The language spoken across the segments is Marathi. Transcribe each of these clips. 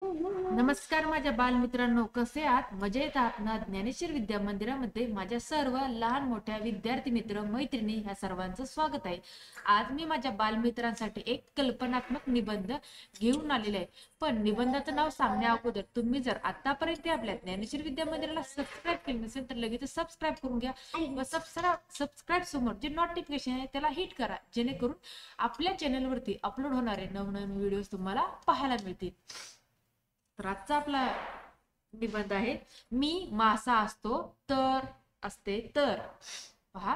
नमस्कार माझ्या बालमित्रांनो, कसे आहात? मजेत आहात ना? ज्ञानेश्वर विद्या मंदिरामध्ये माझ्या सर्व लहान मोठ्या विद्यार्थी मित्र मैत्रिणी ह्या सर्वांचं स्वागत आहे. आज मी माझ्या बालमित्रांसाठी एक कल्पनात्मक निबंध घेऊन आलेला आहे. पण निबंधाचं नाव सांगण्या अगोदर तुम्ही जर आतापर्यंत आपल्या ज्ञानेश्वर विद्या मंदिराला सबस्क्राईब केलं नसेल तर लगेच सबस्क्राईब करून घ्या व सबस्क्राईब समोर जे नोटिफिकेशन आहे त्याला हिट करा, जेणेकरून आपल्या चॅनलवरती अपलोड होणारे नवनवीन व्हिडिओ तुम्हाला पाहायला मिळतील. तर आजचा आपला निबंध आहे, मी मासा असतो तर असते तर. पहा,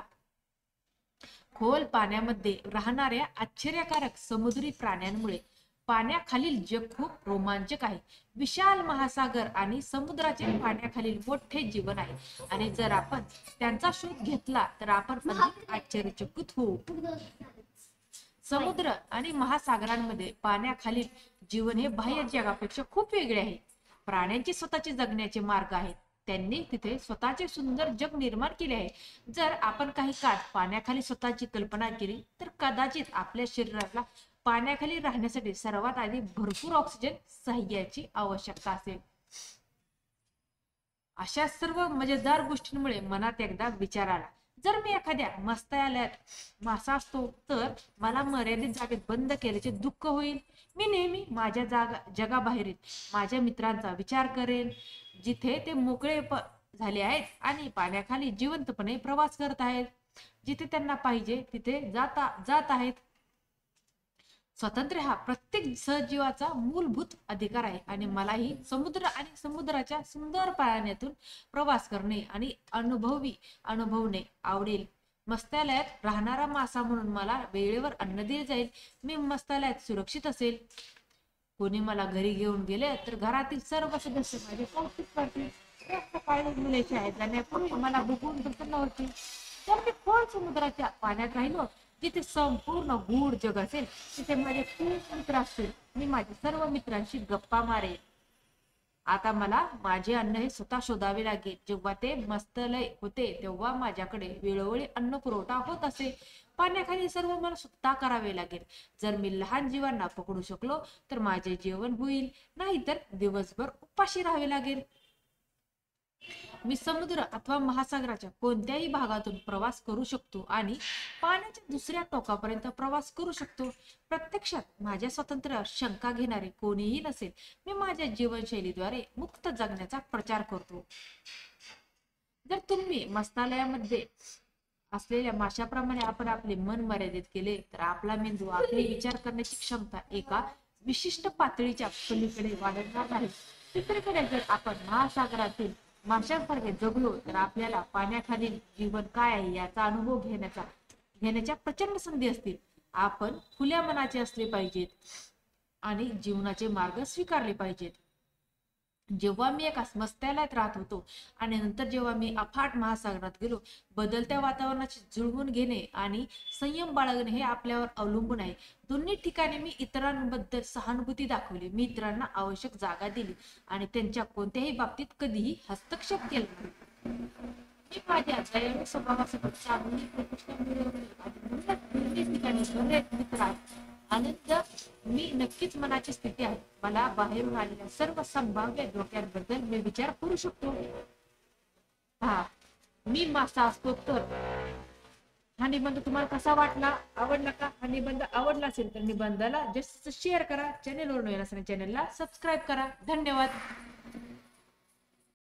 खोल पाण्यामध्ये राहणाऱ्या आश्चर्यकारक समुद्री प्राण्यांमुळे पाण्याखालील जग खूप रोमांचक आहे. विशाल महासागर आणि समुद्राचे पाण्याखालील मोठे जीवन आहे आणि जर आपण त्यांचा शोध घेतला तर आपण अधिक आश्चर्यचकित होऊ. समुद्र आणि महासागरांमध्ये पाण्याखालील जीवन हे बाह्य जगापेक्षा खूप वेगळे आहे. प्राण्यांचे स्वतःचे जगण्याचे मार्ग आहेत. त्यांनी तिथे स्वतःचे सुंदर जग निर्माण केले आहे. जर आपण काही काळ पाण्याखाली स्वतःची कल्पना केली तर कदाचित आपल्या शरीराला पाण्याखाली राहण्यासाठी सर्वात आधी भरपूर ऑक्सिजन साह्याची आवश्यकता असेल. अशा सर्व मजेदार गोष्टींमुळे मनात एकदा विचार आला, जर मी एखाद्या मत्स्यालयात मासा असतो तर मला मर्यादित जागेत बंद केल्याचे दुःख होईल. मी नेहमी माझ्या जगाबाहेरील माझ्या मित्रांचा विचार करेन, जिथे ते मोकळे झाले आहेत आणि पाण्याखाली जिवंतपणे प्रवास करत आहेत, जिथे त्यांना पाहिजे तिथे जात आहेत. स्वातंत्र्य हा प्रत्येक सजीवाचा मूलभूत अधिकार आहे आणि मलाही समुद्र आणि समुद्राच्या सुंदर पाण्यातून प्रवास करणे आणि अनुभवणे आवडेल. मत्स्यालयात राहणारा मासा म्हणून मला वेळेवर अन्न दिले जाईल. मी मत्स्यालयात सुरक्षित असेल. कोणी मला घरी घेऊन गेले तर घरातील सर्व सदस्य माझे कौतुक करतील. सकाळी मुले शाळेत जाण्यापूर्वी मला बघून प्रसन्न होतील. तर मी खोल समुद्राच्या पाण्यात राहिलो, जिथे संपूर्ण गूढ जग असेल, तिथे माझे खूप मित्र असतील. मी माझ्या सर्व मित्रांशी गप्पा मारेन. आता मला माझे अन्न हे स्वतः शोधावे लागेल. जेव्हा ते मत्स्यालय होते तेव्हा माझ्याकडे वेळोवेळी अन्न पुरवठा होत असे. पाण्याखाली सर्व मला स्वतः करावे लागेल. जर मी लहान जीवांना पकडू शकलो तर माझे जेवण होईल, नाहीतर दिवसभर उपाशी राहावे लागेल. मी समुद्र अथवा महासागराच्या कोणत्याही भागातून प्रवास करू शकतो आणि पाण्याच्या दुसऱ्या टोकापर्यंत प्रवास करू शकतो. प्रत्यक्षात माझ्या स्वातंत्र्यावर शंका घेणारे कोणीही नसेल. मी माझ्या जीवनशैलीद्वारे मुक्त जगण्याचा प्रचार करतो. जर तुम्ही मत्स्यालयामध्ये असलेल्या माशाप्रमाणे आपण आपले मन मर्यादित केले तर आपला मेंदू आपले विचार करण्याची क्षमता एका विशिष्ट पातळीच्या पलीकडे वाढणार नाही. दुसरीकडे जर आपण महासागरातील माशांसारखे जगलो तर आपल्याला पाण्याखालील जीवन काय आहे याचा अनुभव घेण्याच्या प्रचंड संधी असतील. आपण खुल्या मनाचे असले पाहिजेत आणि जीवनाचे मार्ग स्वीकारले पाहिजेत. जेव्हा मी एका मत्स्यालयात राहत होतो आणि नंतर जेव्हा मी अफाट महासागरात गेलो, बदलत्या वातावरणाची जुळवून घेणे आणि संयम बाळगणे हे आपल्यावर अवलंबून आहे. दोन्ही ठिकाणी मी इतरांबद्दल सहानुभूती दाखवली. मी इतरांना आवश्यक जागा दिली आणि त्यांच्या कोणत्याही बाबतीत कधीही हस्तक्षेप केला नाही. मी माझ्या दयाळू स्वभावासोबत चांगली प्रतिष्ठा मिळवली आणि मित्रात आनंद मी नक्कीच मनाची स्थिती आहे. मला बाहेरून आलेल्या सर्व संभाव्य धोक्यांबद्दल मी विचार करू शकतो. मी मासा असतो तर. हा निबंध तुम्हाला कसा वाटला? आवडला का? हा निबंध आवडला असेल तर निबंधाला जास्त शेअर करा. चॅनेलवर नवीन असणाऱ्या चॅनेलला सबस्क्राईब करा. धन्यवाद.